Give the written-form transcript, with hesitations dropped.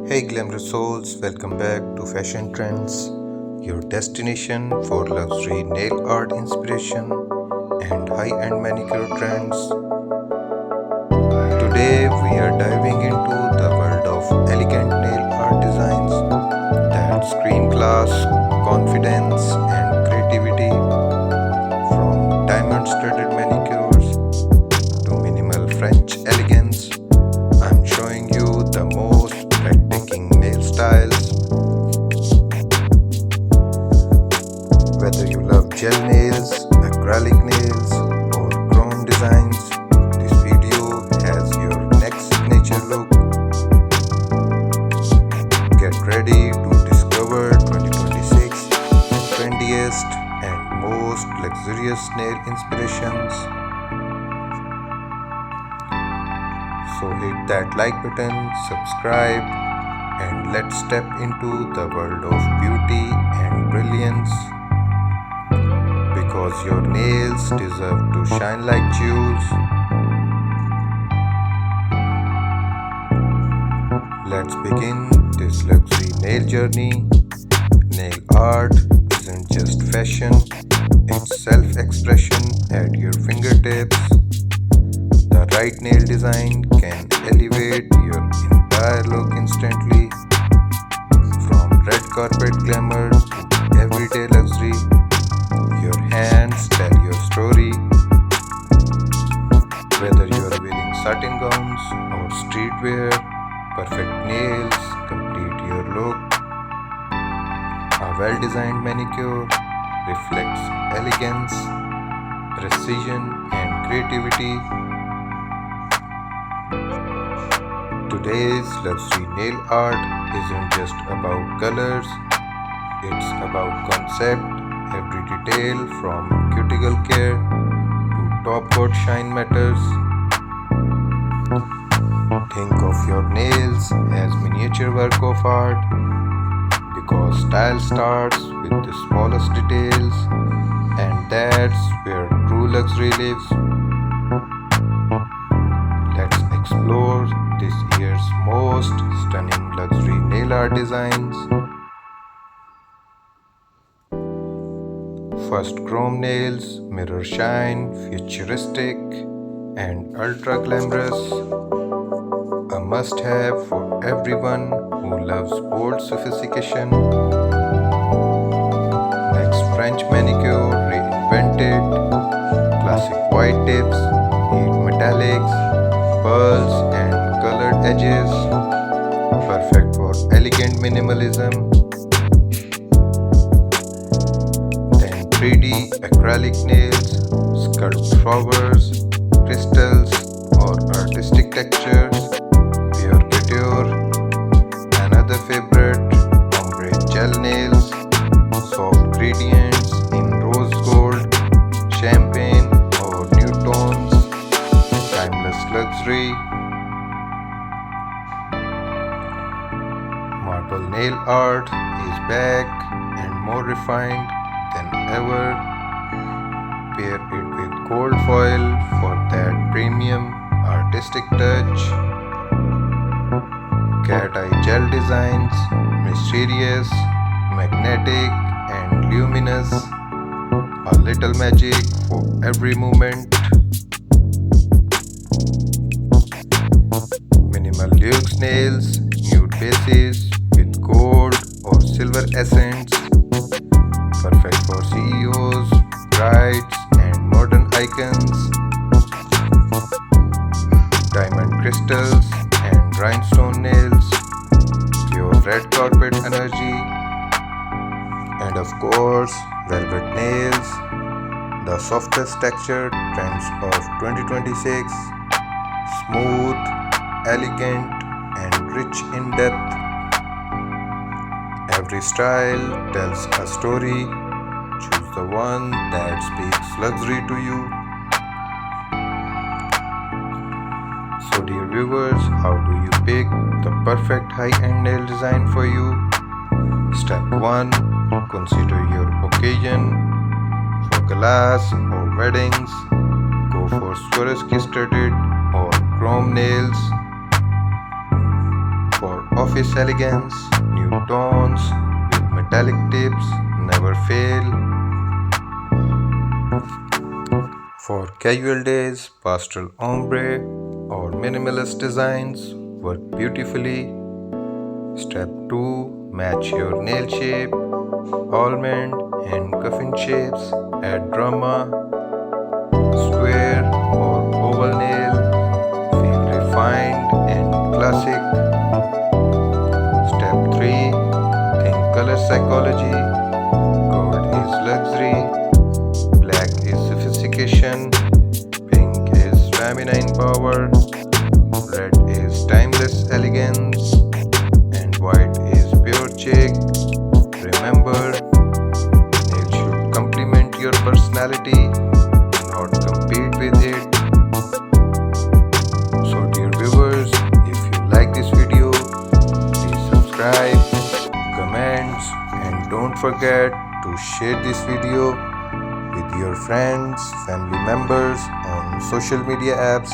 Hey glamorous souls, welcome back to Fashion Trends, your destination for luxury nail art inspiration and high-end manicure trends. Today we are diving into the world of elegant nail art designs that scream class, confidence and creativity, from diamond-studded manicures to minimal French elegance. I'm showing you the most breathtaking nail styles. Whether you love gel nails, acrylic nails, or chrome designs, this video has your next signature look. Get ready to discover 2026 trendiest and most luxurious nail inspirations. So hit that like button, subscribe, and let's step into the world of beauty and brilliance. Because your nails deserve to shine like jewels. Let's begin this luxury nail journey. Nail art isn't just fashion, it's self-expression at your fingertips. The right nail design can elevate your entire look instantly. From red carpet glamour to everyday luxury, your hands tell your story. Whether you're wearing satin gowns or streetwear, perfect nails complete your look. A well-designed manicure reflects elegance, precision, and creativity. Today's luxury nail art isn't just about colors, it's about concept. Every detail from cuticle care to top coat shine matters. Think of your nails as miniature work of art, because style starts with the smallest details, and that's where true luxury lives. Let's explore this year's most stunning luxury nail art designs. First, chrome nails, mirror shine, futuristic, and ultra glamorous. A must have for everyone who loves bold sophistication. Next, French manicure reinvented. Classic white tips, neat metallics, pearls, and colored edges. Perfect for elegant minimalism. 3D acrylic nails, sculpt flowers, crystals, or artistic textures. Pure couture. Another favorite, ombre gel nails, soft gradients in rose gold, champagne, or new tones. Timeless luxury. Marble nail art is back and more refined than ever. Pair it with gold foil for that premium artistic touch. Cat eye gel designs, mysterious, magnetic, and luminous. A little magic for every moment. Minimal luxe nails, nude bases with gold or silver accents. Perfect for CEOs, brides, and modern icons. Diamond crystals and rhinestone nails, pure red carpet energy. And of course, velvet nails, the softest texture trends of 2026. Smooth, elegant, and rich in depth. Every style tells a story. Choose the one that speaks luxury to you. So dear viewers, how do you pick the perfect high-end nail design for you? Step 1. Consider your occasion. For glass or weddings, go for Swarovski studded or chrome nails. For office elegance, new tones with metallic tips never fail. For casual days, pastel ombre or minimalist designs work beautifully. Step 2. Match your nail shape. Almond and coffin shapes add drama. Square or oval nail feel refined and classic. Step 3. Think color psychology. Gold is luxury. Black is sophistication. Pink is feminine power. Red is timeless elegance. And white is pure chic. Remember, nails should complement your personality, not compete with it. So dear viewers, if you like this video, please subscribe, comments, and don't forget to share this video with your friends, family members on social media apps